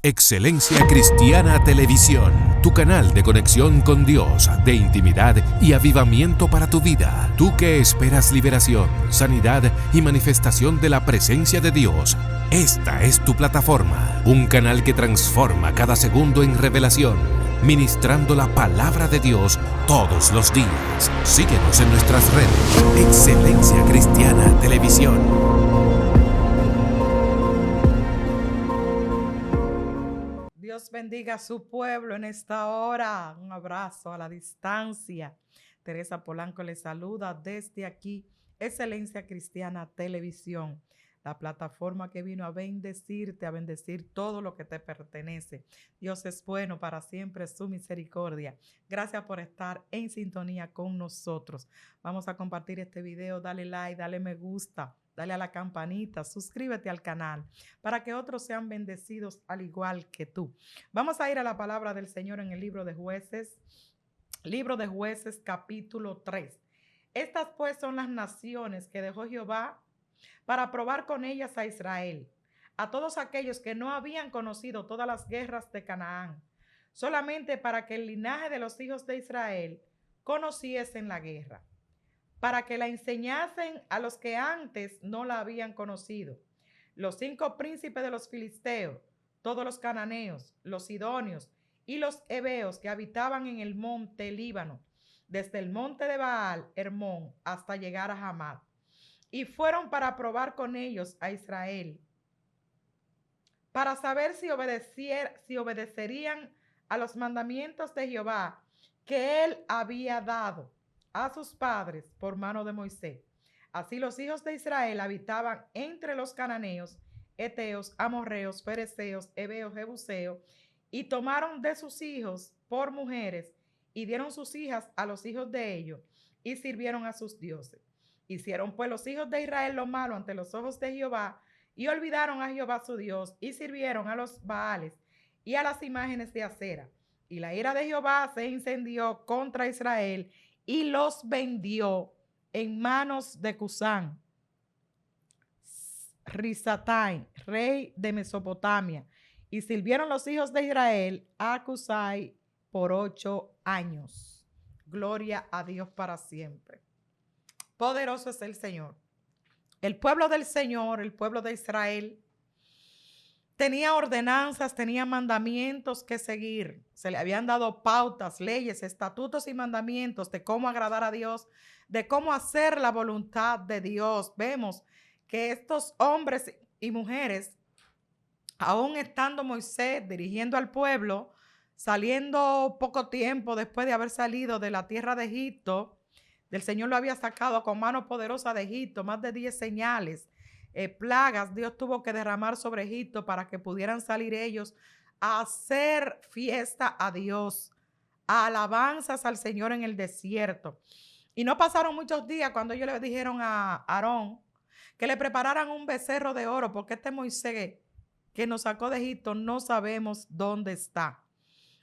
Excelencia Cristiana Televisión, tu canal de conexión con Dios, de intimidad y avivamiento para tu vida. Tú que esperas liberación, sanidad y manifestación de la presencia de Dios, esta es tu plataforma, un canal que transforma cada segundo en revelación, ministrando la palabra de Dios todos los días. Síguenos en nuestras redes. Excelencia Cristiana Televisión. Dios bendiga a su pueblo en esta hora. Un abrazo a la distancia. Teresa Polanco le saluda desde aquí, Excelencia Cristiana Televisión, la plataforma que vino a bendecirte, a bendecir todo lo que te pertenece. Dios es bueno, para siempre su misericordia. Gracias por estar en sintonía con nosotros. Vamos a compartir este video. Dale like, dale me gusta. Dale a la campanita, suscríbete al canal para que otros sean bendecidos al igual que tú. Vamos a ir a la palabra del Señor en el libro de Jueces capítulo 3. Estas pues son las naciones que dejó Jehová para probar con ellas a Israel, a todos aquellos que no habían conocido todas las guerras de Canaán, solamente para que el linaje de los hijos de Israel conociesen la guerra, para que la enseñasen a los que antes no la habían conocido. Los 5 príncipes de los filisteos, todos los cananeos, los sidonios y los heveos que habitaban en el monte Líbano, desde el monte de Baal Hermón hasta llegar a Hamat, y fueron para probar con ellos a Israel, para saber si obedecerían a los mandamientos de Jehová que él había dado a sus padres por mano de Moisés. Así los hijos de Israel habitaban entre los cananeos, heteos, amorreos, fereceos, heveos, jebuseos, y tomaron de sus hijos por mujeres y dieron sus hijas a los hijos de ellos y sirvieron a sus dioses. Hicieron pues los hijos de Israel lo malo ante los ojos de Jehová y olvidaron a Jehová su Dios y sirvieron a los Baales y a las imágenes de acera. Y la ira de Jehová se encendió contra Israel y los vendió en manos de Cusán Risataim, rey de Mesopotamia, y sirvieron los hijos de Israel a Cusai por 8 años. Gloria a Dios para siempre. Poderoso es el Señor. El pueblo del Señor, el pueblo de Israel, tenía ordenanzas, tenía mandamientos que seguir. Se le habían dado pautas, leyes, estatutos y mandamientos de cómo agradar a Dios, de cómo hacer la voluntad de Dios. Vemos que estos hombres y mujeres, aún estando Moisés dirigiendo al pueblo, saliendo poco tiempo después de haber salido de la tierra de Egipto, del Señor lo había sacado con mano poderosa de Egipto, más de 10 señales, plagas Dios tuvo que derramar sobre Egipto para que pudieran salir ellos a hacer fiesta a Dios, a alabanzas al Señor en el desierto. Y no pasaron muchos días cuando ellos le dijeron a Aarón que le prepararan un becerro de oro, porque este Moisés que nos sacó de Egipto no sabemos dónde está.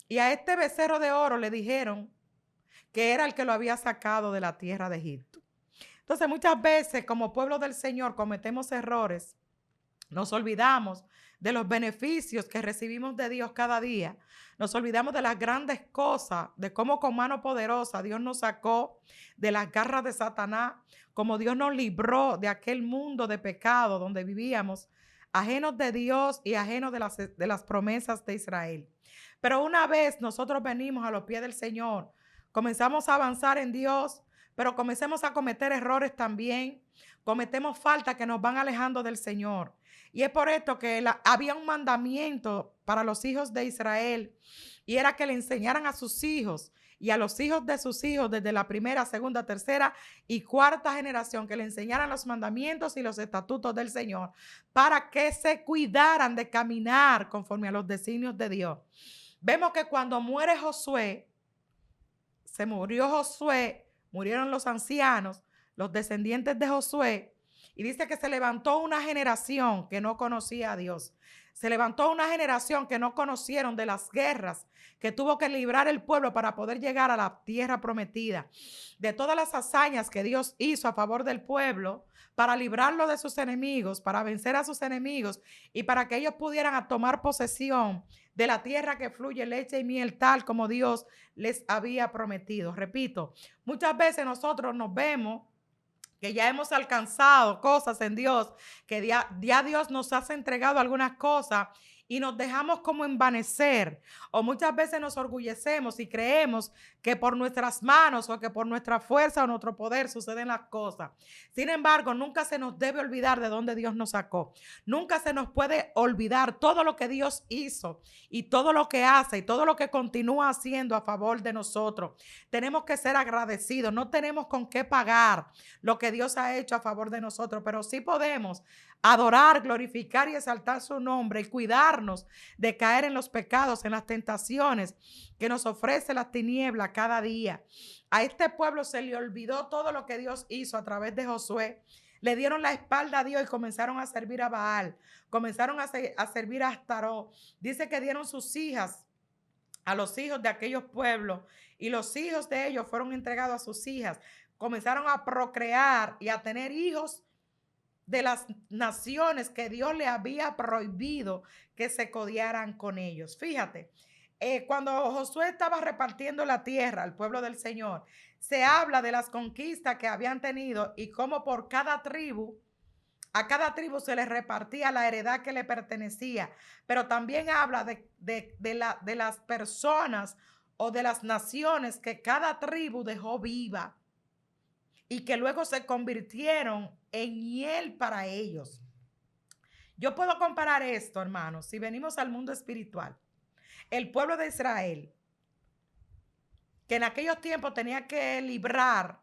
Y a este becerro de oro le dijeron que era el que lo había sacado de la tierra de Egipto. Entonces, muchas veces como pueblo del Señor cometemos errores, nos olvidamos de los beneficios que recibimos de Dios cada día, nos olvidamos de las grandes cosas, de cómo con mano poderosa Dios nos sacó de las garras de Satanás, como Dios nos libró de aquel mundo de pecado donde vivíamos, ajenos de Dios y ajenos de las promesas de Israel. Pero una vez nosotros venimos a los pies del Señor, comenzamos a avanzar en Dios, pero comencemos a cometer errores también, cometemos faltas que nos van alejando del Señor. Y es por esto que había un mandamiento para los hijos de Israel, y era que le enseñaran a sus hijos y a los hijos de sus hijos desde la primera, segunda, tercera y cuarta generación, que le enseñaran los mandamientos y los estatutos del Señor para que se cuidaran de caminar conforme a los designios de Dios. Vemos que cuando muere Josué, murieron los ancianos, los descendientes de Josué, y dice que se levantó una generación que no conocía a Dios. Se levantó una generación que no conocieron de las guerras que tuvo que librar el pueblo para poder llegar a la tierra prometida, de todas las hazañas que Dios hizo a favor del pueblo para librarlo de sus enemigos, para vencer a sus enemigos y para que ellos pudieran tomar posesión de la tierra que fluye leche y miel, tal como Dios les había prometido. Repito, muchas veces nosotros nos vemos que ya hemos alcanzado cosas en Dios, que ya Dios nos ha entregado algunas cosas y nos dejamos como envanecer, o muchas veces nos orgullecemos y creemos que por nuestras manos o que por nuestra fuerza o nuestro poder suceden las cosas. Sin embargo, nunca se nos debe olvidar de dónde Dios nos sacó. Nunca se nos puede olvidar todo lo que Dios hizo y todo lo que hace y todo lo que continúa haciendo a favor de nosotros. Tenemos que ser agradecidos. No tenemos con qué pagar lo que Dios ha hecho a favor de nosotros, pero sí podemos adorar, glorificar y exaltar su nombre y cuidarnos de caer en los pecados, en las tentaciones que nos ofrece las tinieblas cada día. A este pueblo se le olvidó todo lo que Dios hizo a través de Josué. Le dieron la espalda a Dios y comenzaron a servir a Baal, comenzaron a servir a Astarot. Dice que dieron sus hijas a los hijos de aquellos pueblos y los hijos de ellos fueron entregados a sus hijas. Comenzaron a procrear y a tener hijos de las naciones que Dios le había prohibido que se codiaran con ellos. Fíjate, cuando Josué estaba repartiendo la tierra al pueblo del Señor, se habla de las conquistas que habían tenido y cómo por cada tribu, a cada tribu se les repartía la heredad que le pertenecía, pero también habla de las personas o de las naciones que cada tribu dejó viva y que luego se convirtieron en hiel para ellos. Yo puedo comparar esto, hermanos, si venimos al mundo espiritual. El pueblo de Israel, que en aquellos tiempos tenía que librar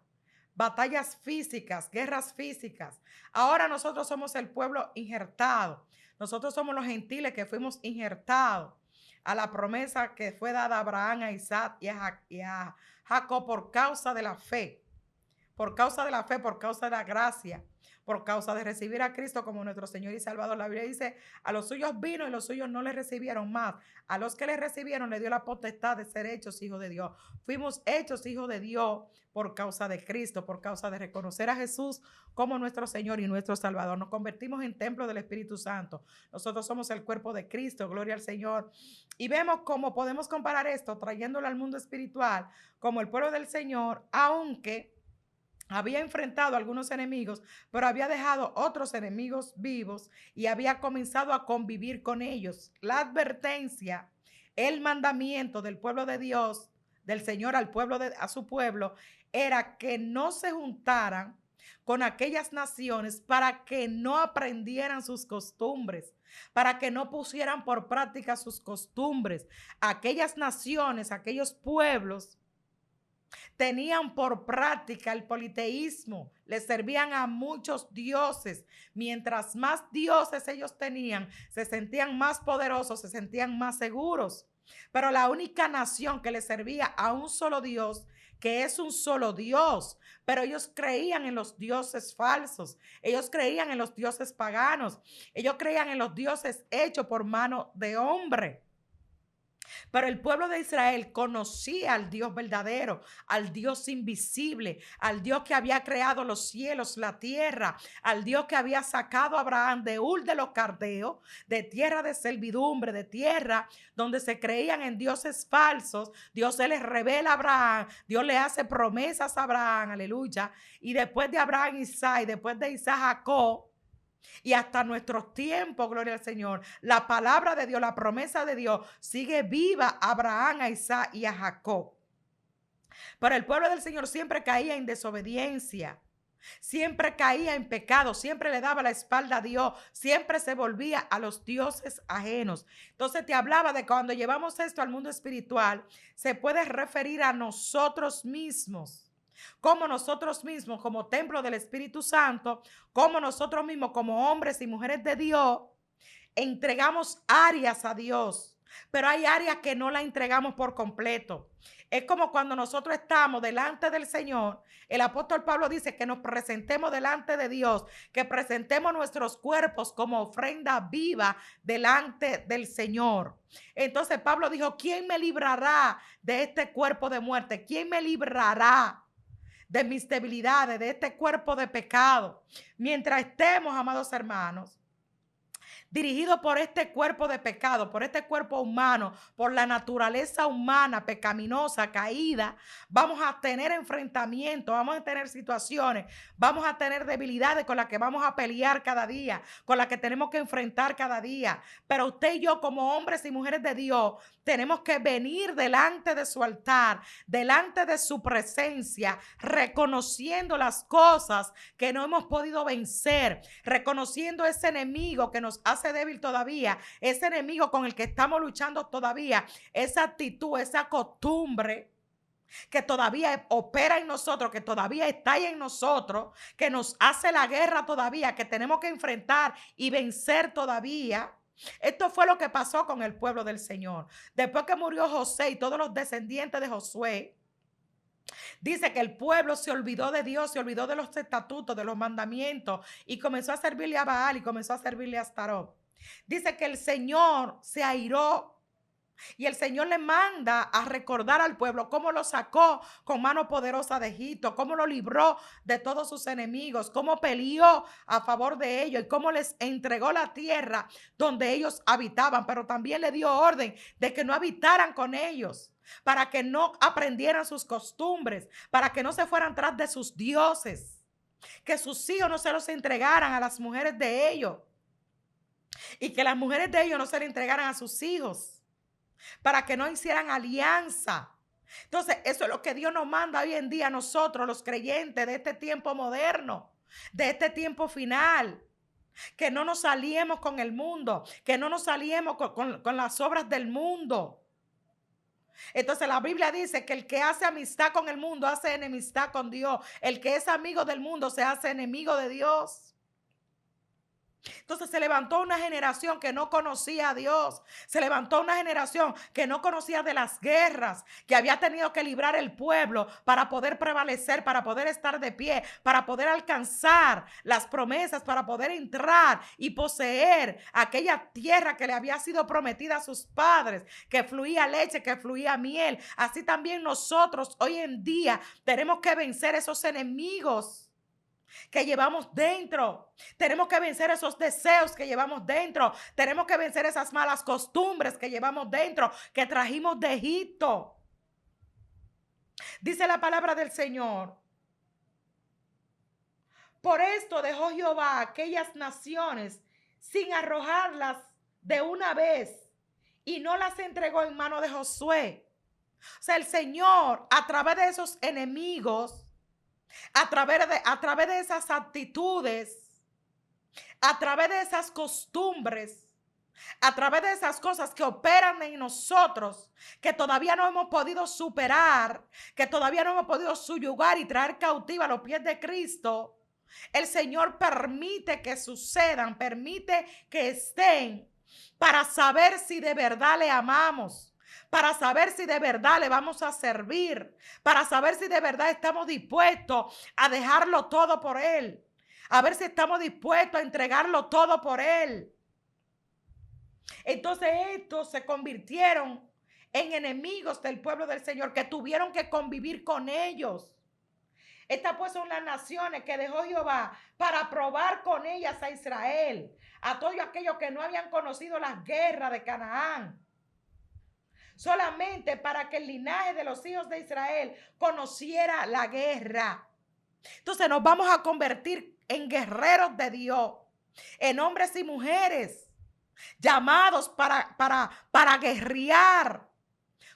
batallas físicas, guerras físicas. Ahora nosotros somos el pueblo injertado. Nosotros somos los gentiles que fuimos injertados a la promesa que fue dada a Abraham, a Isaac y a Jacob por causa de la fe. Por causa de la fe, por causa de la gracia, por causa de recibir a Cristo como nuestro Señor y Salvador. La Biblia dice, a los suyos vino y los suyos no le recibieron más. A los que le recibieron le dio la potestad de ser hechos hijos de Dios. Fuimos hechos hijos de Dios por causa de Cristo, por causa de reconocer a Jesús como nuestro Señor y nuestro Salvador. Nos convertimos en templo del Espíritu Santo. Nosotros somos el cuerpo de Cristo, gloria al Señor. Y vemos cómo podemos comparar esto trayéndolo al mundo espiritual como el pueblo del Señor, aunque había enfrentado a algunos enemigos, pero había dejado otros enemigos vivos y había comenzado a convivir con ellos. La advertencia, el mandamiento del pueblo de Dios, del Señor al pueblo a su pueblo, era que no se juntaran con aquellas naciones para que no aprendieran sus costumbres, para que no pusieran por práctica sus costumbres. Aquellas naciones, aquellos pueblos tenían por práctica el politeísmo, le servían a muchos dioses. Mientras más dioses ellos tenían, se sentían más poderosos, se sentían más seguros. Pero la única nación que le servía a un solo Dios, que es un solo Dios, pero ellos creían en los dioses falsos, ellos creían en los dioses paganos, ellos creían en los dioses hechos por mano de hombre. Pero el pueblo de Israel conocía al Dios verdadero, al Dios invisible, al Dios que había creado los cielos, la tierra, al Dios que había sacado a Abraham de Ur de los Caldeos, de tierra de servidumbre, de tierra donde se creían en dioses falsos. Dios se les revela a Abraham, Dios le hace promesas a Abraham, aleluya. Y después de Abraham, Isaac, y después de Isaac, Jacob, y hasta nuestros tiempos, gloria al Señor, la palabra de Dios, la promesa de Dios sigue viva a Abraham, a Isaac y a Jacob. Pero el pueblo del Señor siempre caía en desobediencia, siempre caía en pecado, siempre le daba la espalda a Dios, siempre se volvía a los dioses ajenos. Entonces te hablaba de cuando llevamos esto al mundo espiritual, se puede referir a nosotros mismos. Como nosotros mismos, como templo del Espíritu Santo, como nosotros mismos, como hombres y mujeres de Dios, entregamos áreas a Dios, pero hay áreas que no la entregamos por completo. Es como cuando nosotros estamos delante del Señor. El apóstol Pablo dice que nos presentemos delante de Dios, que presentemos nuestros cuerpos como ofrenda viva delante del Señor. Entonces Pablo dijo, ¿quién me librará de este cuerpo de muerte? ¿Quién me librará de mis debilidades, de este cuerpo de pecado? Mientras estemos, amados hermanos, dirigido por este cuerpo de pecado, por este cuerpo humano, por la naturaleza humana pecaminosa, caída, vamos a tener enfrentamientos, vamos a tener situaciones, vamos a tener debilidades con las que vamos a pelear cada día, con las que tenemos que enfrentar cada día. Pero usted y yo, como hombres y mujeres de Dios, tenemos que venir delante de su altar, delante de su presencia, reconociendo las cosas que no hemos podido vencer, reconociendo ese enemigo que nos hace débil todavía, ese enemigo con el que estamos luchando todavía, esa actitud, esa costumbre que todavía opera en nosotros, que todavía está ahí en nosotros, que nos hace la guerra todavía, que tenemos que enfrentar y vencer todavía. Esto fue lo que pasó con el pueblo del Señor. Después que murió José y todos los descendientes de Josué, dice que el pueblo se olvidó de Dios, se olvidó de los estatutos, de los mandamientos y comenzó a servirle a Baal y comenzó a servirle a Astarot. Dice que el Señor se airó y el Señor le manda a recordar al pueblo cómo lo sacó con mano poderosa de Egipto, cómo lo libró de todos sus enemigos, cómo peleó a favor de ellos y cómo les entregó la tierra donde ellos habitaban, pero también le dio orden de que no habitaran con ellos, para que no aprendieran sus costumbres, para que no se fueran tras de sus dioses, que sus hijos no se los entregaran a las mujeres de ellos y que las mujeres de ellos no se le entregaran a sus hijos, para que no hicieran alianza. Entonces, eso es lo que Dios nos manda hoy en día a nosotros, los creyentes de este tiempo moderno, de este tiempo final. Que no nos aliemos con el mundo, que no nos aliemos con las obras del mundo. Entonces la Biblia dice que el que hace amistad con el mundo hace enemistad con Dios. El que es amigo del mundo se hace enemigo de Dios. Entonces se levantó una generación que no conocía a Dios. Se levantó una generación que no conocía de las guerras que había tenido que librar el pueblo para poder prevalecer, para poder estar de pie, para poder alcanzar las promesas, para poder entrar y poseer aquella tierra que le había sido prometida a sus padres, que fluía leche, que fluía miel. Así también nosotros hoy en día tenemos que vencer esos enemigos que llevamos dentro. Tenemos que vencer esos deseos que llevamos dentro. Tenemos que vencer esas malas costumbres que llevamos dentro, que trajimos de Egipto. Dice la palabra del Señor: por esto dejó Jehová aquellas naciones sin arrojarlas de una vez y no las entregó en mano de Josué. O sea, el Señor, a través de esos enemigos, a través de esas actitudes, a través de esas costumbres, a través de esas cosas que operan en nosotros, que todavía no hemos podido superar, que todavía no hemos podido subyugar y traer cautiva a los pies de Cristo, el Señor permite que sucedan, permite que estén, para saber si de verdad le amamos, para saber si de verdad le vamos a servir, para saber si de verdad estamos dispuestos a dejarlo todo por Él, a ver si estamos dispuestos a entregarlo todo por Él. Entonces estos se convirtieron en enemigos del pueblo del Señor, que tuvieron que convivir con ellos. Estas pues son las naciones que dejó Jehová para probar con ellas a Israel, a todos aquellos que no habían conocido las guerras de Canaán, solamente para que el linaje de los hijos de Israel conociera la guerra. Entonces nos vamos a convertir en guerreros de Dios, en hombres y mujeres llamados para guerrear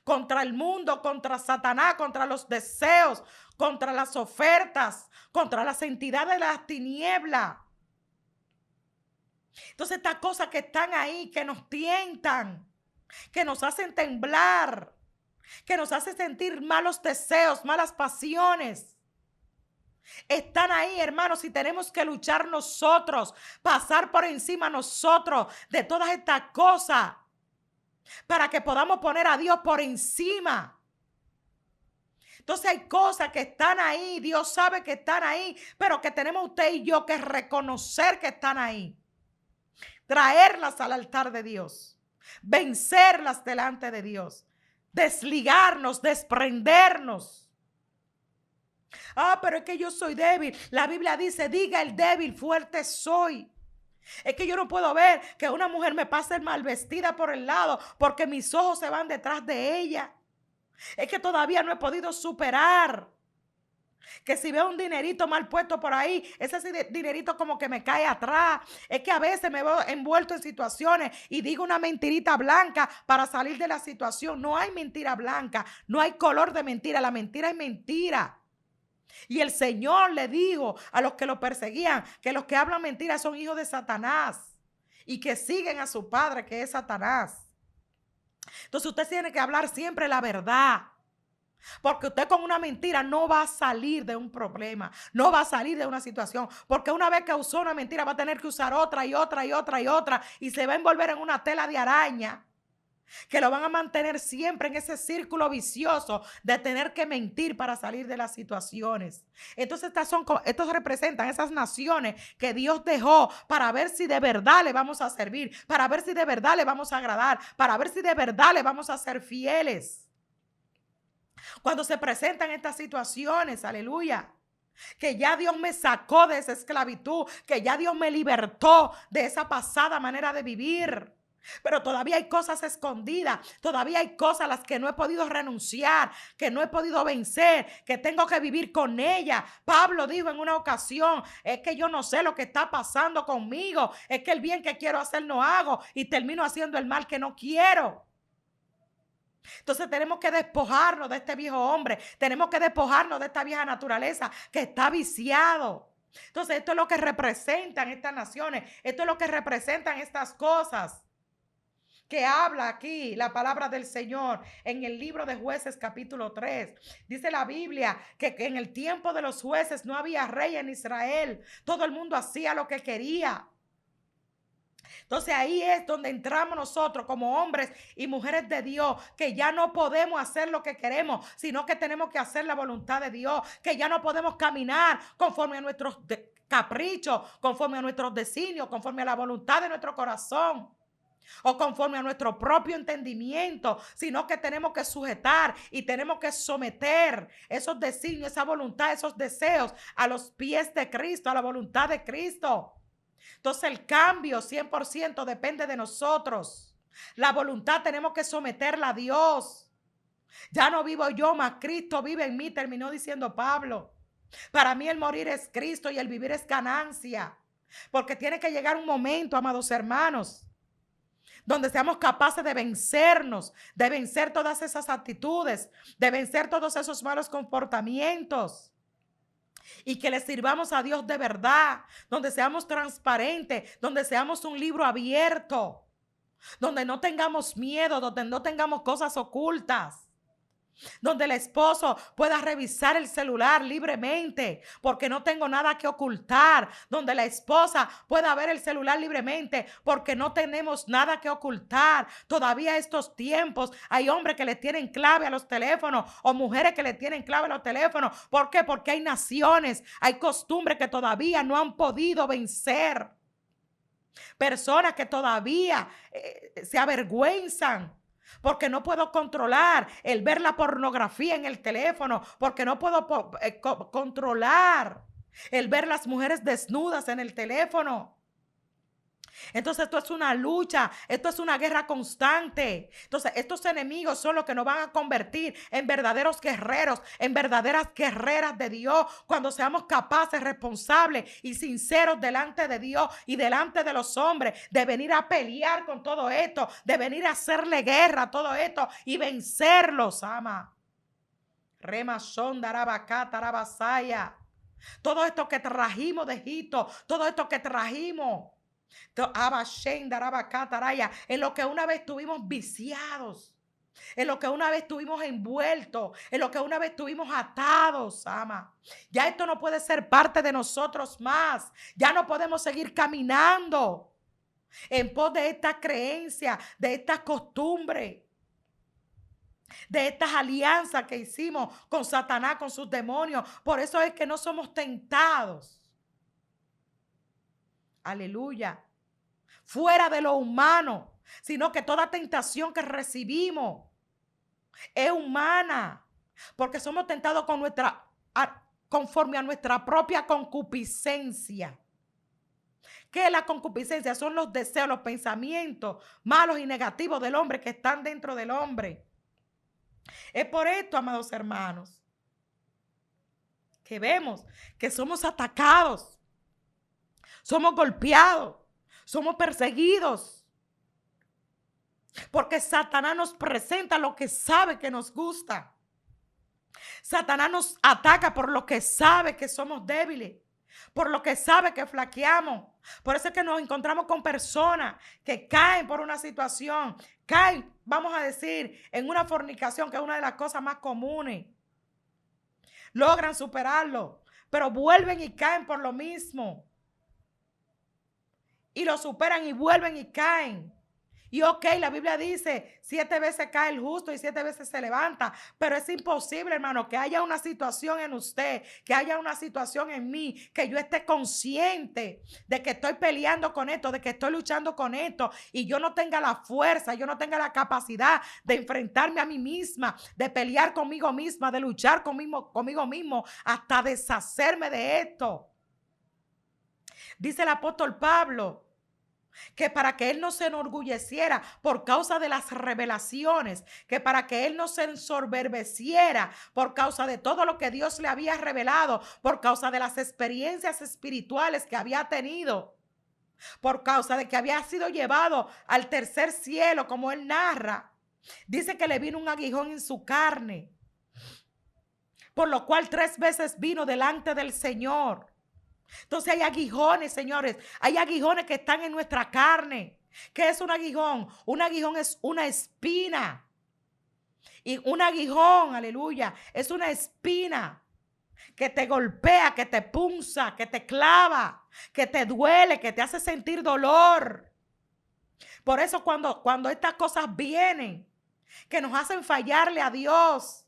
contra el mundo, contra Satanás, contra los deseos, contra las ofertas, contra las entidades de las tinieblas. Entonces estas cosas que están ahí, que nos tientan, que nos hacen temblar, que nos hacen sentir malos deseos, malas pasiones, están ahí, hermanos, y tenemos que luchar nosotros, pasar por encima nosotros de todas estas cosas para que podamos poner a Dios por encima. Entonces hay cosas que están ahí, Dios sabe que están ahí, pero que tenemos usted y yo que reconocer que están ahí. Traerlas al altar de Dios, vencerlas delante de Dios, desligarnos, desprendernos. Pero es que yo soy débil. La Biblia dice, diga el débil, fuerte soy. Es que yo no puedo ver que una mujer me pase mal vestida por el lado porque mis ojos se van detrás de ella. Es que todavía no he podido superar que si veo un dinerito mal puesto por ahí, ese dinerito como que me cae atrás. Es que a veces me veo envuelto en situaciones y digo una mentirita blanca para salir de la situación. No hay mentira blanca, no hay color de mentira. La mentira es mentira. Y el Señor le dijo a los que lo perseguían que los que hablan mentiras son hijos de Satanás y que siguen a su padre, que es Satanás. Entonces usted tiene que hablar siempre la verdad. Porque usted con una mentira no va a salir de un problema, no va a salir de una situación. Porque una vez que usó una mentira va a tener que usar otra y otra y otra y otra. Y se va a envolver en una tela de araña que lo van a mantener siempre en ese círculo vicioso de tener que mentir para salir de las situaciones. Entonces estos representan esas naciones que Dios dejó para ver si de verdad le vamos a servir, para ver si de verdad le vamos a agradar, para ver si de verdad le vamos a ser fieles. Cuando se presentan estas situaciones, aleluya, que ya Dios me sacó de esa esclavitud, que ya Dios me libertó de esa pasada manera de vivir. Pero todavía hay cosas escondidas, todavía hay cosas a las que no he podido renunciar, que no he podido vencer, que tengo que vivir con ella. Pablo dijo en una ocasión, es que yo no sé lo que está pasando conmigo, es que el bien que quiero hacer no hago y termino haciendo el mal que no quiero. Entonces tenemos que despojarnos de este viejo hombre, tenemos que despojarnos de esta vieja naturaleza que está viciado. Entonces esto es lo que representan estas naciones, esto es lo que representan estas cosas que habla aquí la palabra del Señor en el libro de Jueces capítulo 3. Dice la Biblia que en el tiempo de los jueces no había rey en Israel, todo el mundo hacía lo que quería. Entonces ahí es donde entramos nosotros como hombres y mujeres de Dios, que ya no podemos hacer lo que queremos, sino que tenemos que hacer la voluntad de Dios, que ya no podemos caminar conforme a nuestros caprichos, conforme a nuestros designios, conforme a la voluntad de nuestro corazón o conforme a nuestro propio entendimiento, sino que tenemos que sujetar y tenemos que someter esos designios, esa voluntad, esos deseos a los pies de Cristo, a la voluntad de Cristo. Entonces el cambio 100% depende de nosotros. La voluntad tenemos que someterla a Dios. Ya no vivo yo, mas Cristo vive en mí, terminó diciendo Pablo. Para mí el morir es Cristo y el vivir es ganancia. Porque tiene que llegar un momento, amados hermanos, donde seamos capaces de vencernos, de vencer todas esas actitudes, de vencer todos esos malos comportamientos. Y que le sirvamos a Dios de verdad, donde seamos transparentes, donde seamos un libro abierto, donde no tengamos miedo, donde no tengamos cosas ocultas, donde el esposo pueda revisar el celular libremente porque no tengo nada que ocultar, donde la esposa pueda ver el celular libremente porque no tenemos nada que ocultar. Todavía estos tiempos hay hombres que le tienen clave a los teléfonos o mujeres que le tienen clave a los teléfonos. ¿Por qué? Porque hay naciones, hay costumbres que todavía no han podido vencer. Personas que todavía se avergüenzan porque no puedo controlar el ver la pornografía en el teléfono, porque no puedo controlar el ver las mujeres desnudas en el teléfono. Entonces esto es una lucha, esto es una guerra constante. Entonces estos enemigos son los que nos van a convertir en verdaderos guerreros, en verdaderas guerreras de Dios, cuando seamos capaces, responsables y sinceros delante de Dios y delante de los hombres, de venir a pelear con todo esto, de venir a hacerle guerra a todo esto y vencerlos, ama. Remashon darabacá tarabasaya. Todo esto que trajimos de Egipto, todo esto que trajimos, en lo que una vez estuvimos viciados, en lo que una vez estuvimos envueltos, en lo que una vez estuvimos atados, ama. Ya esto no puede ser parte de nosotros más. Ya no podemos seguir caminando en pos de esta creencia, de esta costumbre, de estas alianzas que hicimos con Satanás, con sus demonios. Por eso es que no somos tentados. Aleluya. Fuera de lo humano, sino que toda tentación que recibimos es humana, porque somos tentados conforme a nuestra propia concupiscencia. ¿Qué es la concupiscencia? Son los deseos, los pensamientos malos y negativos del hombre que están dentro del hombre. Es por esto, amados hermanos, que vemos que somos atacados, somos golpeados, somos perseguidos, porque Satanás nos presenta lo que sabe que nos gusta. Satanás nos ataca por lo que sabe que somos débiles, por lo que sabe que flaqueamos. Por eso es que nos encontramos con personas que caen por una situación, caen, vamos a decir, en una fornicación, que es una de las cosas más comunes. Logran superarlo, pero vuelven y caen por lo mismo. Y lo superan y vuelven y caen. Y ok, la Biblia dice, 7 veces cae el justo y 7 veces se levanta. Pero es imposible, hermano, que haya una situación en usted, que haya una situación en mí, que yo esté consciente de que estoy peleando con esto, de que estoy luchando con esto, y yo no tenga la fuerza, yo no tenga la capacidad de enfrentarme a mí misma, de pelear conmigo misma, de luchar conmigo mismo, hasta deshacerme de esto. Dice el apóstol Pablo que para que él no se enorgulleciera por causa de las revelaciones, que para que él no se ensoberbeciera por causa de todo lo que Dios le había revelado, por causa de las experiencias espirituales que había tenido, por causa de que había sido llevado al tercer cielo, como él narra. Dice que le vino un aguijón en su carne, por lo cual 3 veces vino delante del Señor. Entonces hay aguijones, señores, hay aguijones que están en nuestra carne. ¿Qué es un aguijón? Un aguijón es una espina. Y un aguijón, aleluya, es una espina que te golpea, que te punza, que te clava, que te duele, que te hace sentir dolor. Por eso cuando estas cosas vienen, que nos hacen fallarle a Dios,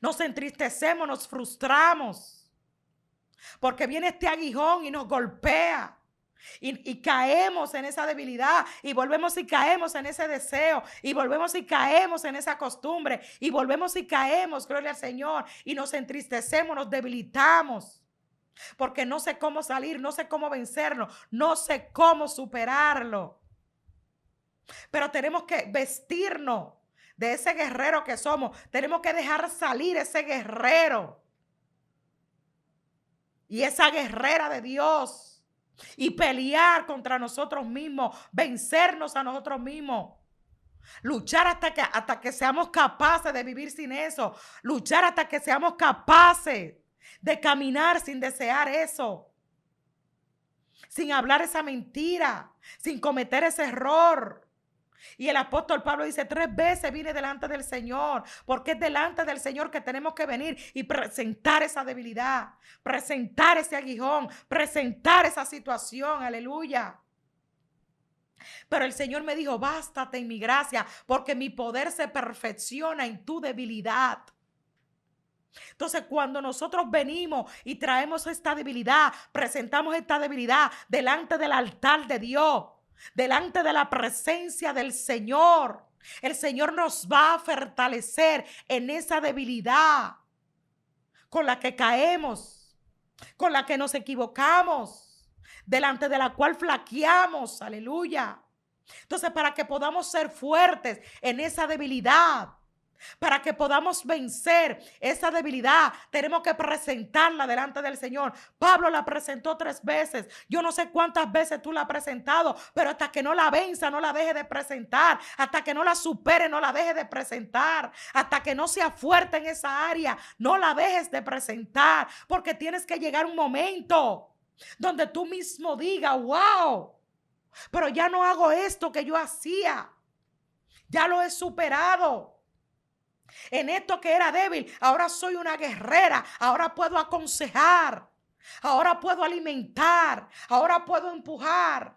nos entristecemos, nos frustramos. Porque viene este aguijón y nos golpea. Y caemos en esa debilidad. Y volvemos y caemos en ese deseo. Y volvemos y caemos en esa costumbre. Y volvemos y caemos, gloria al Señor. Y nos entristecemos, nos debilitamos. Porque no sé cómo salir, no sé cómo vencerlo, no sé cómo superarlo. Pero tenemos que vestirnos de ese guerrero que somos. Tenemos que dejar salir ese guerrero y esa guerrera de Dios y pelear contra nosotros mismos, vencernos a nosotros mismos, luchar hasta que seamos capaces de vivir sin eso, luchar hasta que seamos capaces de caminar sin desear eso, sin hablar esa mentira, sin cometer ese error. Y el apóstol Pablo dice, 3 veces vine delante del Señor, porque es delante del Señor que tenemos que venir y presentar esa debilidad, presentar ese aguijón, presentar esa situación, aleluya. Pero el Señor me dijo, bástate en mi gracia, porque mi poder se perfecciona en tu debilidad. Entonces, cuando nosotros venimos y traemos esta debilidad, presentamos esta debilidad delante del altar de Dios, delante de la presencia del Señor, el Señor nos va a fortalecer en esa debilidad con la que caemos, con la que nos equivocamos, delante de la cual flaqueamos, aleluya. Entonces, para que podamos ser fuertes en esa debilidad, para que podamos vencer esa debilidad, tenemos que presentarla delante del Señor. Pablo la presentó 3 veces. Yo no sé cuántas veces tú la has presentado, pero hasta que no la venza, no la deje de presentar. Hasta que no la supere, no la deje de presentar. Hasta que no sea fuerte en esa área, no la dejes de presentar. Porque tienes que llegar un momento donde tú mismo digas, wow, pero ya no hago esto que yo hacía. Ya lo he superado. En esto que era débil, ahora soy una guerrera. Ahora puedo aconsejar. Ahora puedo alimentar. Ahora puedo empujar.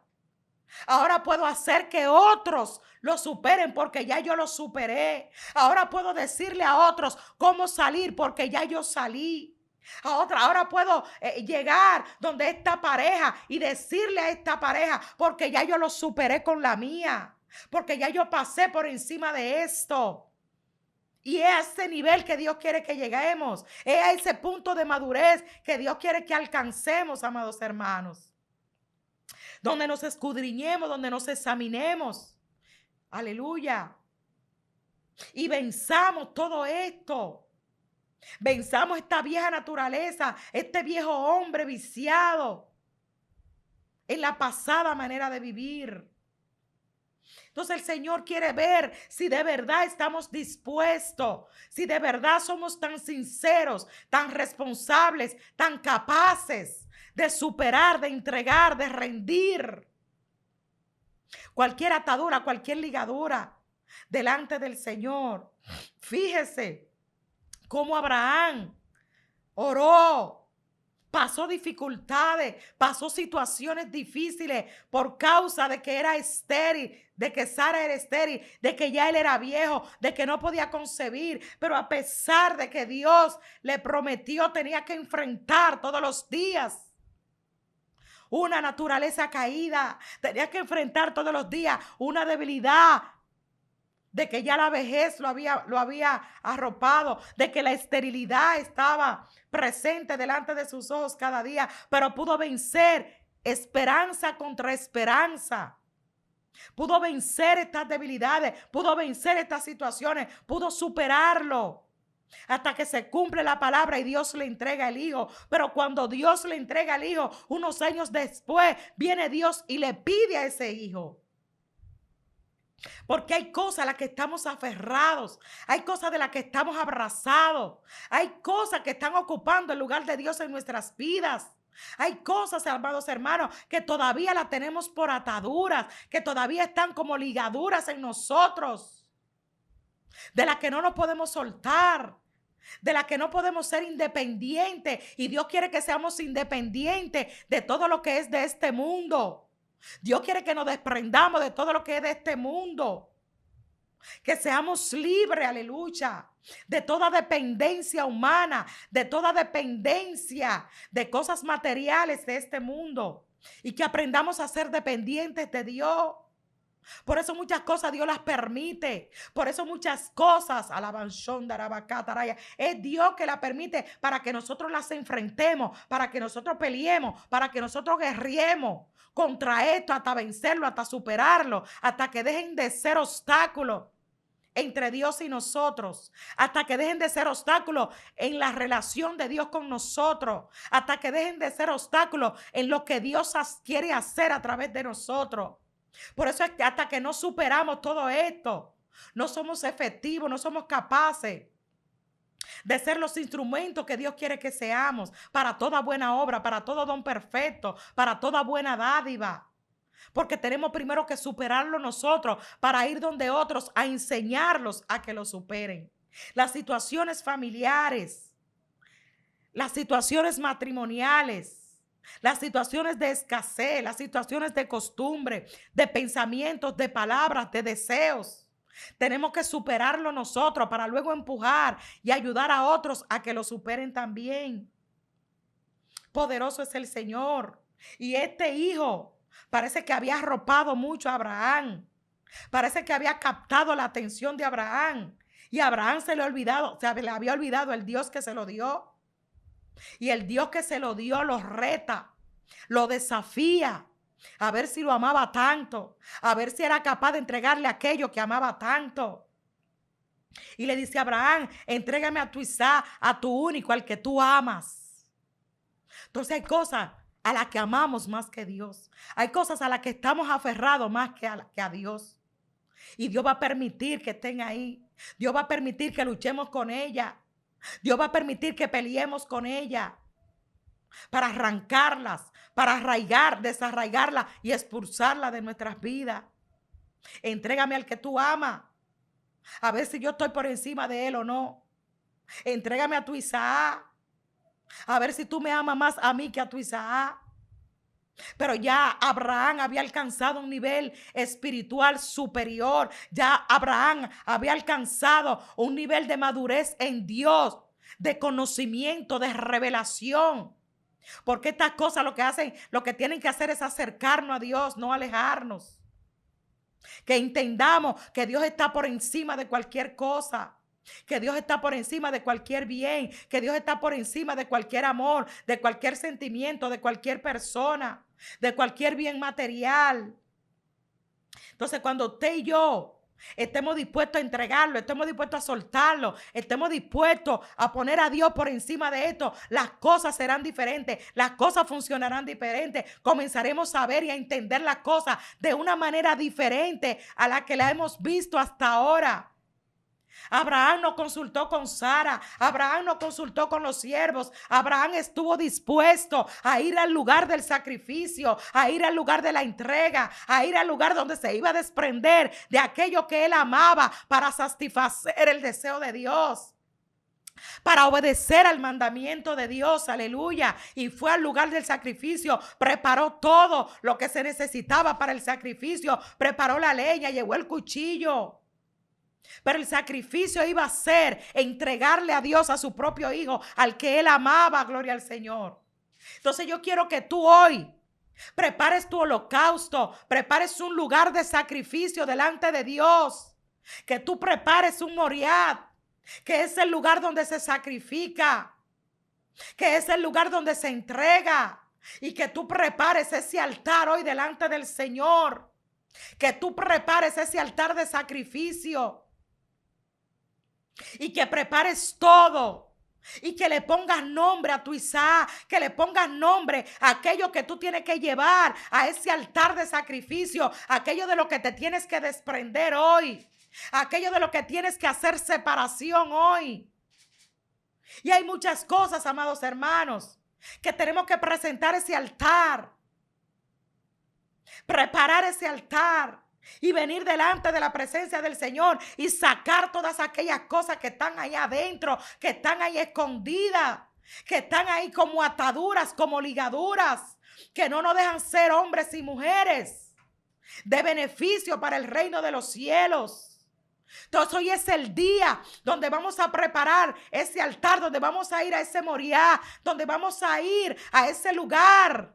Ahora puedo hacer que otros lo superen porque ya yo lo superé. Ahora puedo decirle a otros cómo salir porque ya yo salí. Ahora puedo llegar donde esta pareja y decirle a esta pareja porque ya yo lo superé con la mía. Porque ya yo pasé por encima de esto. Y es a ese nivel que Dios quiere que lleguemos. Es a ese punto de madurez que Dios quiere que alcancemos, amados hermanos. Donde nos escudriñemos, donde nos examinemos. Aleluya. Y venzamos todo esto. Venzamos esta vieja naturaleza, este viejo hombre viciado en la pasada manera de vivir. Entonces el Señor quiere ver si de verdad estamos dispuestos, si de verdad somos tan sinceros, tan responsables, tan capaces de superar, de entregar, de rendir cualquier atadura, cualquier ligadura delante del Señor. Fíjese cómo Abraham oró. Pasó dificultades, pasó situaciones difíciles por causa de que era estéril, de que Sara era estéril, de que ya él era viejo, de que no podía concebir. Pero a pesar de que Dios le prometió, tenía que enfrentar todos los días una naturaleza caída. Tenía que enfrentar todos los días una debilidad, de que ya la vejez lo había arropado, de que la esterilidad estaba presente delante de sus ojos cada día, pero pudo vencer esperanza contra esperanza. Pudo vencer estas debilidades, pudo vencer estas situaciones, pudo superarlo hasta que se cumple la palabra y Dios le entrega el hijo. Pero cuando Dios le entrega el hijo, unos años después, viene Dios y le pide a ese hijo. Porque hay cosas a las que estamos aferrados, hay cosas de las que estamos abrazados, hay cosas que están ocupando el lugar de Dios en nuestras vidas. Hay cosas, amados hermanos, que todavía las tenemos por ataduras, que todavía están como ligaduras en nosotros, de las que no nos podemos soltar, de las que no podemos ser independientes. Y Dios quiere que seamos independientes de todo lo que es de este mundo. Dios quiere que nos desprendamos de todo lo que es de este mundo. Que seamos libres, aleluya, de toda dependencia humana, de toda dependencia de cosas materiales de este mundo. Y que aprendamos a ser dependientes de Dios. Por eso muchas cosas Dios las permite. Por eso muchas cosas, es Dios que las permite para que nosotros las enfrentemos, para que nosotros peleemos, para que nosotros guerriemos contra esto hasta vencerlo, hasta superarlo, hasta que dejen de ser obstáculos entre Dios y nosotros, hasta que dejen de ser obstáculos en la relación de Dios con nosotros, hasta que dejen de ser obstáculos en lo que Dios quiere hacer a través de nosotros. Por eso es que hasta que no superamos todo esto, no somos efectivos, no somos capaces de ser los instrumentos que Dios quiere que seamos para toda buena obra, para todo don perfecto, para toda buena dádiva. Porque tenemos primero que superarlo nosotros para ir donde otros a enseñarlos a que lo superen. Las situaciones familiares, las situaciones matrimoniales, las situaciones de escasez, las situaciones de costumbre, de pensamientos, de palabras, de deseos. Tenemos que superarlo nosotros para luego empujar y ayudar a otros a que lo superen también. Poderoso es el Señor. Y este hijo parece que había arropado mucho a Abraham. Parece que había captado la atención de Abraham. Y a Abraham se le había olvidado el Dios que se lo dio. Y el Dios que se lo dio lo reta, lo desafía, a ver si lo amaba tanto, a ver si era capaz de entregarle aquello que amaba tanto. Y le dice a Abraham, entrégame a tu Isaac, a tu único, al que tú amas. Entonces hay cosas a las que amamos más que Dios. Hay cosas a las que estamos aferrados más que a Dios. Y Dios va a permitir que estén ahí. Dios va a permitir que luchemos con ella. Dios va a permitir que peleemos con ella para arrancarlas, para desarraigarla y expulsarla de nuestras vidas. Entrégame al que tú amas, a ver si yo estoy por encima de él o no. Entrégame a tu Isaac, a ver si tú me amas más a mí que a tu Isaac. Pero ya Abraham había alcanzado un nivel espiritual superior. Ya Abraham había alcanzado un nivel de madurez en Dios, de conocimiento, de revelación. Porque estas cosas lo que hacen, lo que tienen que hacer es acercarnos a Dios, no alejarnos. Que entendamos que Dios está por encima de cualquier cosa. Que Dios está por encima de cualquier bien, que Dios está por encima de cualquier amor, de cualquier sentimiento, de cualquier persona, de cualquier bien material. Entonces, cuando usted y yo estemos dispuestos a entregarlo, estemos dispuestos a soltarlo, estemos dispuestos a poner a Dios por encima de esto, las cosas serán diferentes, las cosas funcionarán diferentes, comenzaremos a ver y a entender las cosas de una manera diferente a la que la hemos visto hasta ahora. Abraham no consultó con Sara, Abraham no consultó con los siervos, Abraham estuvo dispuesto a ir al lugar del sacrificio, a ir al lugar de la entrega, a ir al lugar donde se iba a desprender de aquello que él amaba para satisfacer el deseo de Dios, para obedecer al mandamiento de Dios, aleluya. Y fue al lugar del sacrificio, preparó todo lo que se necesitaba para el sacrificio, preparó la leña, llevó el cuchillo. Pero el sacrificio iba a ser entregarle a Dios a su propio hijo, al que él amaba, gloria al Señor. Entonces yo quiero que tú hoy prepares tu holocausto, prepares un lugar de sacrificio delante de Dios, que tú prepares un Moriah, que es el lugar donde se sacrifica, que es el lugar donde se entrega, y que tú prepares ese altar hoy delante del Señor, que tú prepares ese altar de sacrificio. Y que prepares todo. Y que le pongas nombre a tu Isaac. Que le pongas nombre a aquello que tú tienes que llevar a ese altar de sacrificio. Aquello de lo que te tienes que desprender hoy. Aquello de lo que tienes que hacer separación hoy. Y hay muchas cosas, amados hermanos, que tenemos que presentar ese altar. Preparar ese altar. Y venir delante de la presencia del Señor y sacar todas aquellas cosas que están ahí adentro, que están ahí escondidas, que están ahí como ataduras, como ligaduras, que no nos dejan ser hombres y mujeres de beneficio para el reino de los cielos. Entonces hoy es el día donde vamos a preparar ese altar, donde vamos a ir a ese Moriah, donde vamos a ir a ese lugar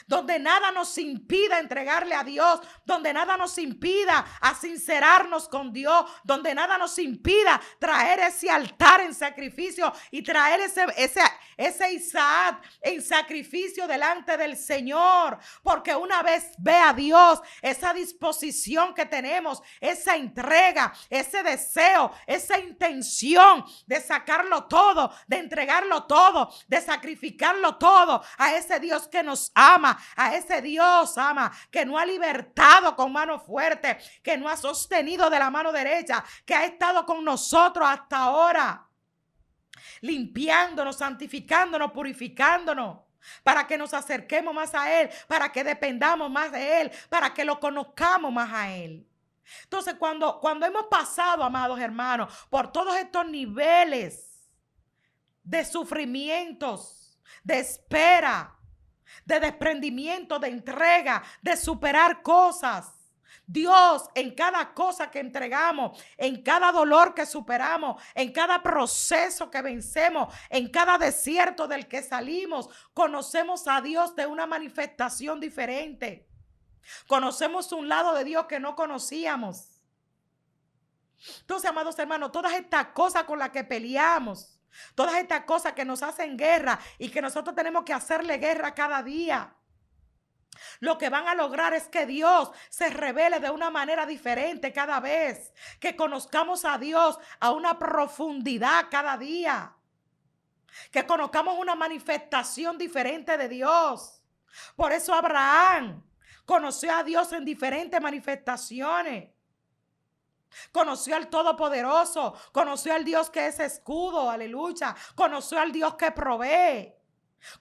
donde nada nos impida entregarle a Dios, donde nada nos impida a sincerarnos con Dios, donde nada nos impida traer ese altar en sacrificio y traer ese Isaac en sacrificio delante del Señor. Porque una vez vea Dios esa disposición que tenemos, esa entrega, ese deseo, esa intención de sacarlo todo, de entregarlo todo, de sacrificarlo todo a ese Dios que nos ama, a ese Dios que nos ha libertado con mano fuerte, que nos ha sostenido de la mano derecha, que ha estado con nosotros hasta ahora, limpiándonos, santificándonos, purificándonos, para que nos acerquemos más a Él, para que dependamos más de Él, para que lo conozcamos más a Él. Entonces, cuando hemos pasado, amados hermanos, por todos estos niveles de sufrimientos, de espera, de desprendimiento, de entrega, de superar cosas, Dios en cada cosa que entregamos, en cada dolor que superamos, en cada proceso que vencemos, en cada desierto del que salimos, conocemos a Dios de una manifestación diferente. Conocemos un lado de Dios que no conocíamos. Entonces, amados hermanos, todas estas cosas con las que peleamos, todas estas cosas que nos hacen guerra y que nosotros tenemos que hacerle guerra cada día, lo que van a lograr es que Dios se revele de una manera diferente cada vez, que conozcamos a Dios a una profundidad cada día, que conozcamos una manifestación diferente de Dios. Por eso Abraham conoció a Dios en diferentes manifestaciones. Conoció al Todopoderoso, conoció al Dios que es escudo, aleluya. Conoció al Dios que provee,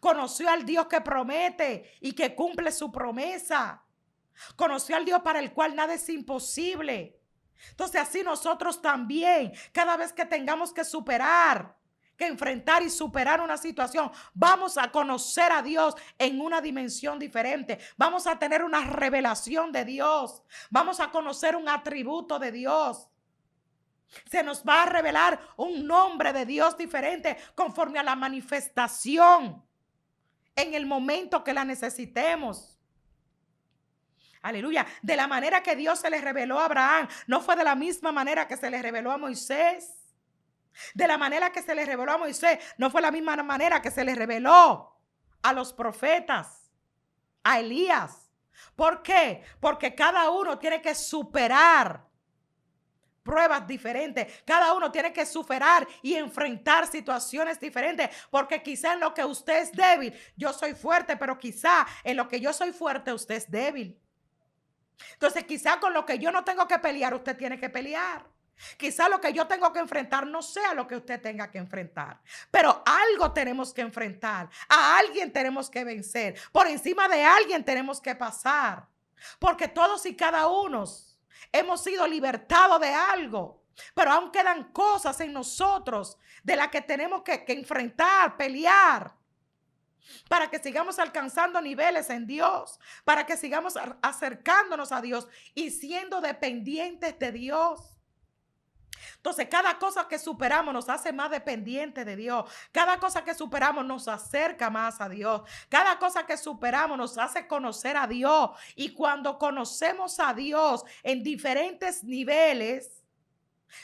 conoció al Dios que promete y que cumple su promesa. Conoció al Dios para el cual nada es imposible. Entonces así nosotros también, cada vez que tengamos que superar que enfrentar y superar una situación. Vamos a conocer a Dios en una dimensión diferente. Vamos a tener una revelación de Dios. Vamos a conocer un atributo de Dios. Se nos va a revelar un nombre de Dios diferente conforme a la manifestación en el momento que la necesitemos. Aleluya. De la manera que Dios se le reveló a Abraham, no fue de la misma manera que se le reveló a Moisés. De la manera que se le reveló a Moisés, no fue la misma manera que se le reveló a los profetas, a Elías. ¿Por qué? Porque cada uno tiene que superar pruebas diferentes. Cada uno tiene que superar y enfrentar situaciones diferentes, porque quizá en lo que usted es débil, yo soy fuerte, pero quizá en lo que yo soy fuerte, usted es débil. Entonces quizá con lo que yo no tengo que pelear, usted tiene que pelear. Quizá lo que yo tengo que enfrentar no sea lo que usted tenga que enfrentar, pero algo tenemos que enfrentar, a alguien tenemos que vencer, por encima de alguien tenemos que pasar, porque todos y cada uno hemos sido libertados de algo, pero aún quedan cosas en nosotros de las que tenemos que enfrentar, pelear, para que sigamos alcanzando niveles en Dios, para que sigamos acercándonos a Dios y siendo dependientes de Dios. Entonces, cada cosa que superamos nos hace más dependientes de Dios. Cada cosa que superamos nos acerca más a Dios. Cada cosa que superamos nos hace conocer a Dios. Y cuando conocemos a Dios en diferentes niveles,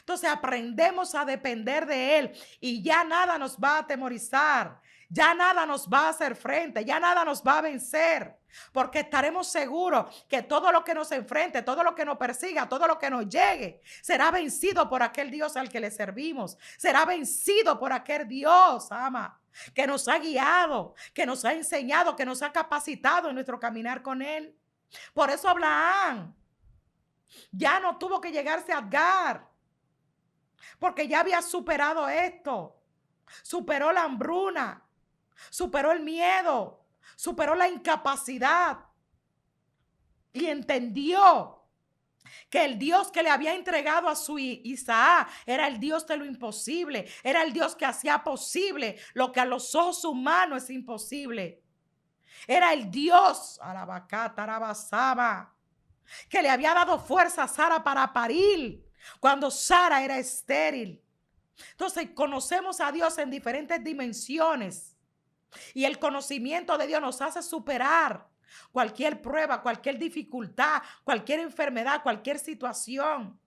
entonces aprendemos a depender de Él y ya nada nos va a atemorizar. Ya nada nos va a hacer frente, ya nada nos va a vencer, porque estaremos seguros que todo lo que nos enfrente, todo lo que nos persiga, todo lo que nos llegue, será vencido por aquel Dios al que le servimos. Será vencido por aquel Dios, ama, que nos ha guiado, que nos ha enseñado, que nos ha capacitado en nuestro caminar con Él. Por eso Abraham ya no tuvo que llegarse a Agar, porque ya había superado esto. Superó la hambruna. Superó el miedo, superó la incapacidad y entendió que el Dios que le había entregado a su Isaac era el Dios de lo imposible, era el Dios que hacía posible lo que a los ojos humanos es imposible. Era el Dios, que le había dado fuerza a Sara para parir cuando Sara era estéril. Entonces conocemos a Dios en diferentes dimensiones. Y el conocimiento de Dios nos hace superar cualquier prueba, cualquier dificultad, cualquier enfermedad, cualquier situación.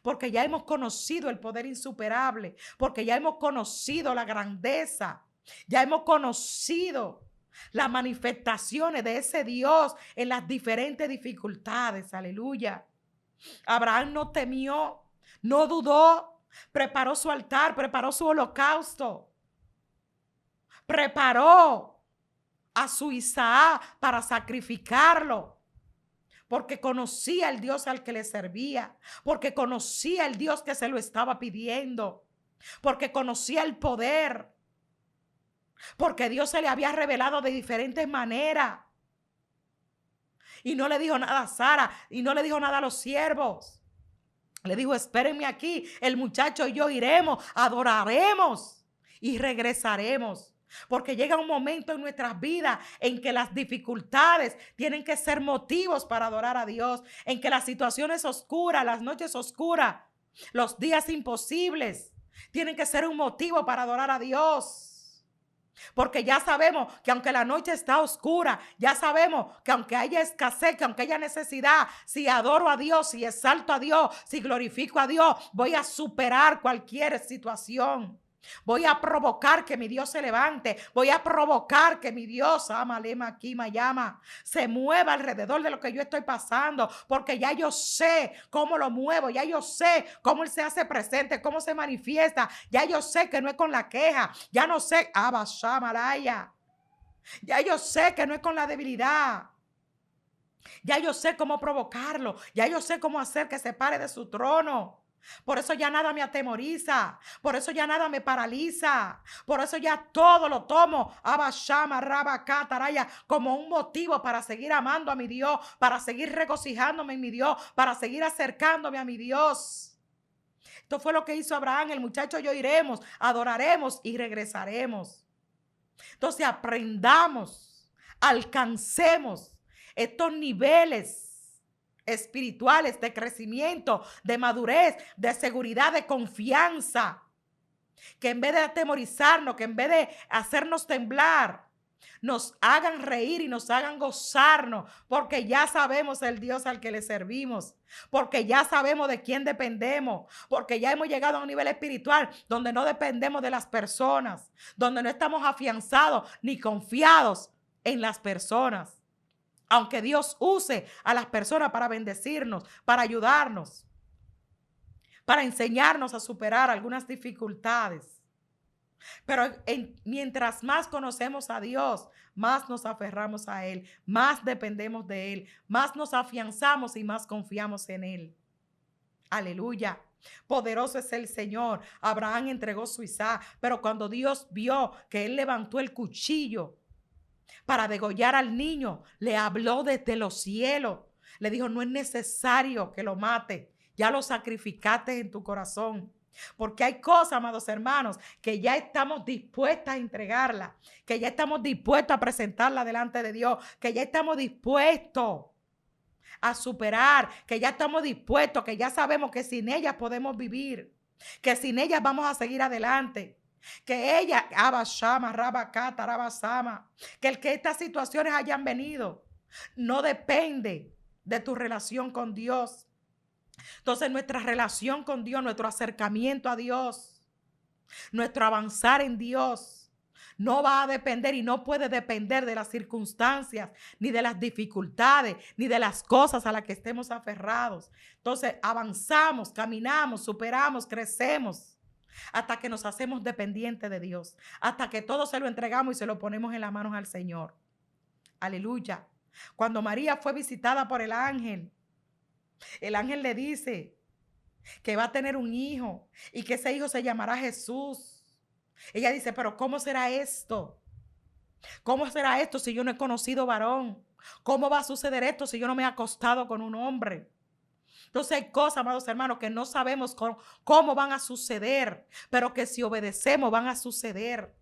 Porque ya hemos conocido el poder insuperable, porque ya hemos conocido la grandeza, ya hemos conocido las manifestaciones de ese Dios en las diferentes dificultades. Aleluya. Abraham no temió, no dudó, preparó su altar, preparó su holocausto. Preparó a su Isaac para sacrificarlo, porque conocía el Dios al que le servía, porque conocía el Dios que se lo estaba pidiendo, porque conocía el poder, porque Dios se le había revelado de diferentes maneras. Y no le dijo nada a Sara, y no le dijo nada a los siervos. Le dijo: espérenme aquí, el muchacho y yo iremos, adoraremos y regresaremos. Porque llega un momento en nuestras vidas en que las dificultades tienen que ser motivos para adorar a Dios, en que las situaciones oscuras, las noches oscuras, los días imposibles tienen que ser un motivo para adorar a Dios. Porque ya sabemos que aunque la noche está oscura, ya sabemos que aunque haya escasez, que aunque haya necesidad, si adoro a Dios, si exalto a Dios, si glorifico a Dios, voy a superar cualquier situación. Voy a provocar que mi Dios se levante. Voy a provocar que mi Dios, se mueva alrededor de lo que yo estoy pasando. Porque ya yo sé cómo lo muevo. Ya yo sé cómo Él se hace presente, cómo se manifiesta. Ya yo sé que no es con la queja. Ya no sé, ya yo sé que no es con la debilidad. Ya yo sé cómo provocarlo. Ya yo sé cómo hacer que se pare de su trono. Por eso ya nada me atemoriza, por eso ya nada me paraliza, por eso ya todo lo tomo como un motivo para seguir amando a mi Dios, para seguir regocijándome en mi Dios, para seguir acercándome a mi Dios. Esto fue lo que hizo Abraham. El muchacho y yo iremos, adoraremos y regresaremos. Entonces aprendamos, alcancemos estos niveles espirituales de crecimiento, de madurez, de seguridad, de confianza, que en vez de atemorizarnos, que en vez de hacernos temblar, nos hagan reír y nos hagan gozarnos, porque ya sabemos el Dios al que le servimos, porque ya sabemos de quién dependemos, porque ya hemos llegado a un nivel espiritual donde no dependemos de las personas, donde no estamos afianzados ni confiados en las personas. Aunque Dios use a las personas para bendecirnos, para ayudarnos, para enseñarnos a superar algunas dificultades. Pero mientras más conocemos a Dios, más nos aferramos a Él, más dependemos de Él, más nos afianzamos y más confiamos en Él. Aleluya. Poderoso es el Señor. Abraham entregó su Isaac, pero cuando Dios vio que Él levantó el cuchillo para degollar al niño, le habló desde los cielos. Le dijo, no es necesario que lo mate, ya lo sacrificaste en tu corazón. Porque hay cosas, amados hermanos, que ya estamos dispuestas a entregarla, que ya estamos dispuestos a presentarla delante de Dios, que ya estamos dispuestos a superar, que ya estamos dispuestos, que ya sabemos que sin ellas podemos vivir, que sin ellas vamos a seguir adelante, que ella, Abashama, Rabakata, Rabasama, que el que estas situaciones hayan venido no depende de tu relación con Dios. Entonces nuestra relación con Dios, nuestro acercamiento a Dios, nuestro avanzar en Dios no va a depender y no puede depender de las circunstancias, ni de las dificultades, ni de las cosas a las que estemos aferrados. Entonces avanzamos, caminamos, superamos, crecemos hasta que nos hacemos dependientes de Dios, hasta que todo se lo entregamos y se lo ponemos en las manos al Señor. Aleluya. Cuando María fue visitada por el ángel le dice que va a tener un hijo y que ese hijo se llamará Jesús. Ella dice, pero ¿cómo será esto? ¿Cómo será esto si yo no he conocido varón? ¿Cómo va a suceder esto si yo no me he acostado con un hombre? Entonces hay cosas, amados hermanos, que no sabemos cómo van a suceder, pero que si obedecemos van a suceder.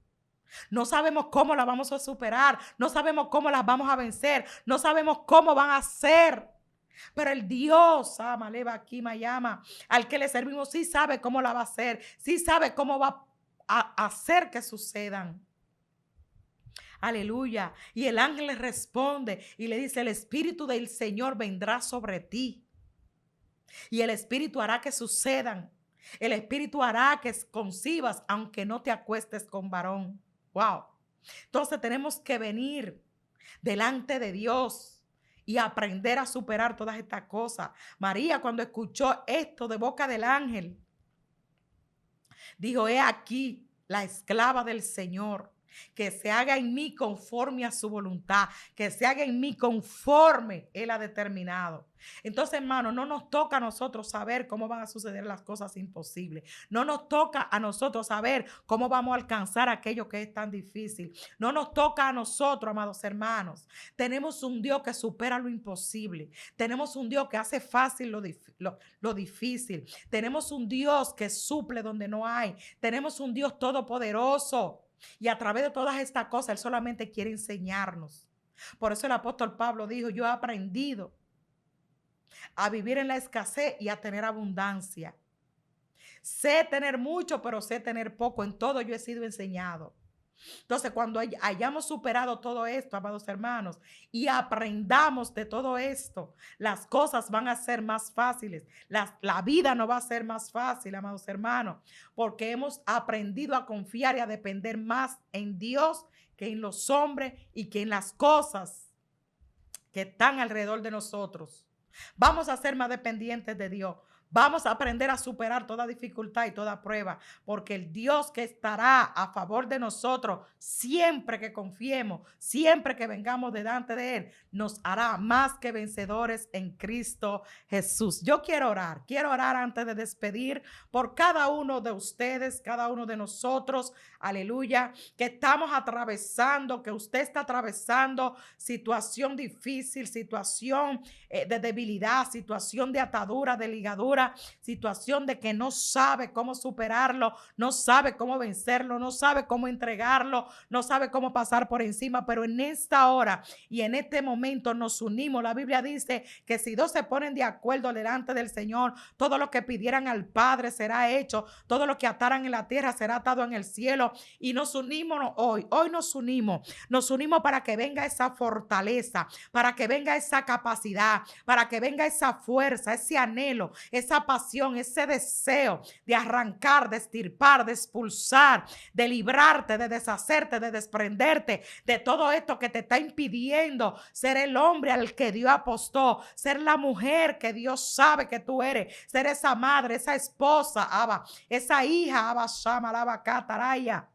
No sabemos cómo las vamos a superar, no sabemos cómo las vamos a vencer, no sabemos cómo van a ser. Pero el Dios, Amaleva aquí Mayama, al que le servimos, sí sabe cómo la va a hacer, sí sabe cómo va a hacer que sucedan. Aleluya. Y el ángel le responde y le dice, el Espíritu del Señor vendrá sobre ti. Y el Espíritu hará que sucedan. El Espíritu hará que concibas, aunque no te acuestes con varón. Wow. Entonces tenemos que venir delante de Dios y aprender a superar todas estas cosas. María, cuando escuchó esto de boca del ángel, dijo, he aquí la esclava del Señor, que se haga en mí conforme a su voluntad, que se haga en mí conforme Él ha determinado. Entonces, hermano, no nos toca a nosotros saber cómo van a suceder las cosas imposibles. No nos toca a nosotros saber cómo vamos a alcanzar aquello que es tan difícil. No nos toca a nosotros, amados hermanos. Tenemos un Dios que supera lo imposible. Tenemos un Dios que hace fácil lo difícil. Tenemos un Dios que suple donde no hay. Tenemos un Dios todopoderoso. Y a través de todas estas cosas, Él solamente quiere enseñarnos. Por eso el apóstol Pablo dijo, yo he aprendido a vivir en la escasez y a tener abundancia. Sé tener mucho, pero sé tener poco. En todo yo he sido enseñado. Entonces, cuando hayamos superado todo esto, amados hermanos, y aprendamos de todo esto, las cosas van a ser más fáciles. La vida no va a ser más fácil, amados hermanos, porque hemos aprendido a confiar y a depender más en Dios que en los hombres y que en las cosas que están alrededor de nosotros. Vamos a ser más dependientes de Dios. Vamos a aprender a superar toda dificultad y toda prueba, porque el Dios que estará a favor de nosotros, siempre que confiemos, siempre que vengamos delante de Él, nos hará más que vencedores en Cristo Jesús. Yo quiero orar antes de despedir por cada uno de ustedes, cada uno de nosotros, aleluya, que estamos atravesando, que usted está atravesando situación difícil, situación de debilidad, situación de atadura, de ligadura, ligadura, situación de que no sabe cómo superarlo, no sabe cómo vencerlo, no sabe cómo entregarlo, no sabe cómo pasar por encima, pero en esta hora y en este momento nos unimos. La Biblia dice que si dos se ponen de acuerdo delante del Señor, todo lo que pidieran al Padre será hecho, todo lo que ataran en la tierra será atado en el cielo, y nos unimos hoy nos unimos para que venga esa fortaleza, para que venga esa capacidad, para que venga esa fuerza, ese anhelo, esa pasión, ese deseo de arrancar, de extirpar, de expulsar, de librarte, de deshacerte, de desprenderte de todo esto que te está impidiendo ser el hombre al que Dios apostó, ser la mujer que Dios sabe que tú eres, ser esa madre, esa esposa, esa hija, Shama, Cataraya.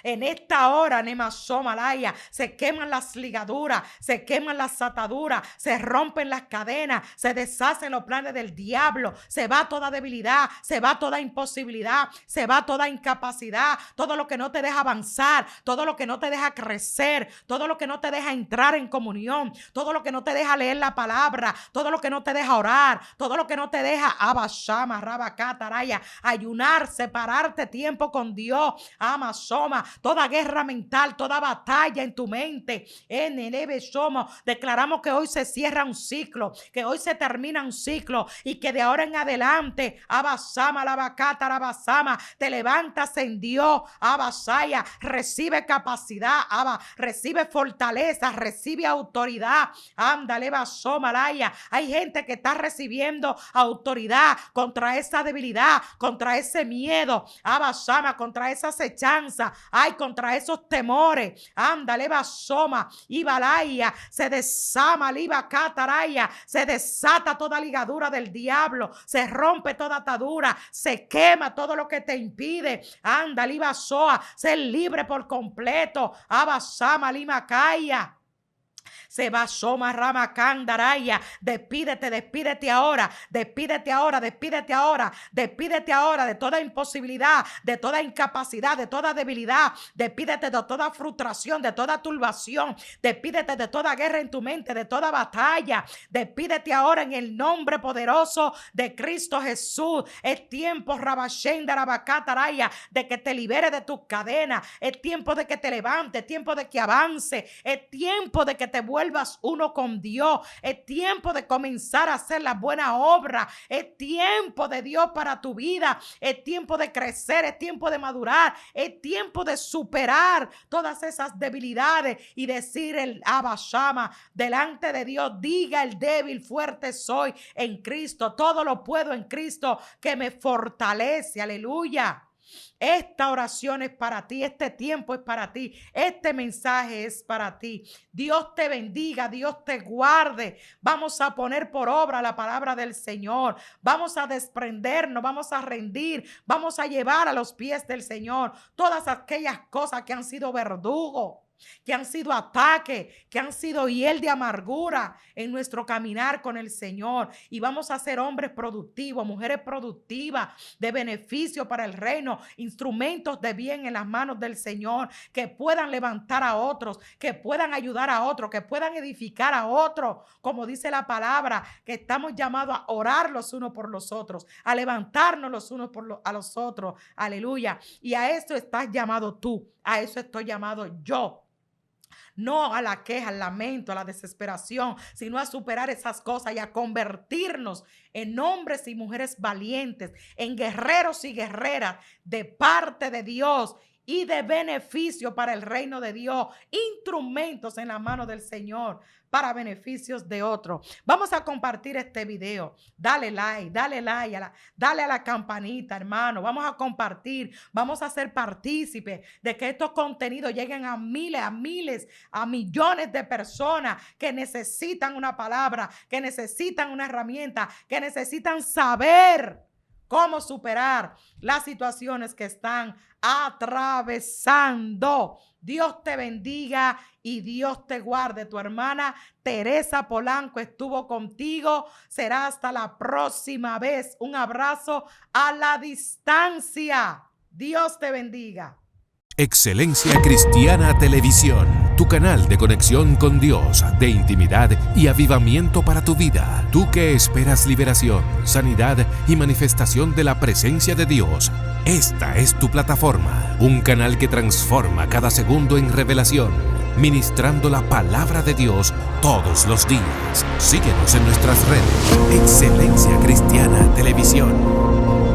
En esta hora, Nemasomalaya, se queman las ligaduras, se queman las ataduras, se rompen las cadenas, se deshacen los planes del diablo, se va toda debilidad, se va toda imposibilidad, se va toda incapacidad, todo lo que no te deja avanzar, todo lo que no te deja crecer, todo lo que no te deja entrar en comunión, todo lo que no te deja leer la palabra, todo lo que no te deja orar, todo lo que no te deja Abashama, Rabacataraya, ayunar, separarte tiempo con Dios, Amazoma, toda guerra mental, toda batalla en tu mente. En el Ebesomo declaramos que hoy se cierra un ciclo, que hoy se termina un ciclo y que de ahora en adelante, Abasama, Labacata, Abasama, te levantas en Dios, Abasaya, recibe capacidad, recibe fortaleza, recibe autoridad. Ándale, Basomalaya. Hay gente que está recibiendo autoridad contra esa debilidad, contra ese miedo, Abasama, contra esa acechanza. Ay, contra esos temores. Ándale, Basoma y Balaya. Se desama, Liba Cataraya. Se desata toda ligadura del diablo. Se rompe toda atadura. Se quema todo lo que te impide. Ándale, Basoa. Ser libre por completo. Abasama, Limacaya. Se va Soma Rama Candaraya. Despídete ahora, despídete ahora de toda imposibilidad, de toda incapacidad, de toda debilidad. Despídete de toda frustración, de toda turbación. Despídete de toda guerra en tu mente, de toda batalla. Despídete ahora en el nombre poderoso de Cristo Jesús. Es tiempo, Rabashenda Rabacataraya, de que te libere de tus cadenas. Es tiempo de que te levante, es tiempo de que avance, es tiempo de que te vuelvas uno con Dios. Es tiempo de comenzar a hacer la buena obra. Es tiempo de Dios para tu vida. Es tiempo de crecer, es tiempo de madurar, es tiempo de superar todas esas debilidades y decir el Abashama delante de Dios. Diga el débil, fuerte soy en Cristo. Todo lo puedo en Cristo que me fortalece. Aleluya. Esta oración es para ti, este tiempo es para ti, este mensaje es para ti. Dios te bendiga, Dios te guarde. Vamos a poner por obra la palabra del Señor. Vamos a desprendernos, vamos a rendir, vamos a llevar a los pies del Señor todas aquellas cosas que han sido verdugo, que han sido ataques, que han sido hiel de amargura en nuestro caminar con el Señor. Y vamos a ser hombres productivos, mujeres productivas, de beneficio para el reino, instrumentos de bien en las manos del Señor, que puedan levantar a otros, que puedan ayudar a otros, que puedan edificar a otros. Como dice la palabra, que estamos llamados a orar los unos por los otros, a levantarnos los unos a los otros. Aleluya. Y a eso estás llamado tú, a eso estoy llamado yo. No a la queja, al lamento, a la desesperación, sino a superar esas cosas y a convertirnos en hombres y mujeres valientes, en guerreros y guerreras de parte de Dios y de beneficio para el reino de Dios, instrumentos en la mano del Señor para beneficios de otros. Vamos a compartir este video. Dale like, dale a la campanita, hermano. Vamos a compartir, vamos a ser partícipes de que estos contenidos lleguen a miles, a millones de personas que necesitan una palabra, que necesitan una herramienta, que necesitan saber cómo superar las situaciones que están atravesando. Dios te bendiga y Dios te guarde. Tu hermana Teresa Polanco estuvo contigo. Será hasta la próxima vez. Un abrazo a la distancia. Dios te bendiga. Excelencia Cristiana Televisión. tu canal de conexión con Dios, de intimidad y avivamiento para tu vida. Tú que esperas liberación, sanidad y manifestación de la presencia de Dios. Esta es tu plataforma, un canal que transforma cada segundo en revelación, ministrando la palabra de Dios todos los días. Síguenos en nuestras redes. Excelencia Cristiana Televisión.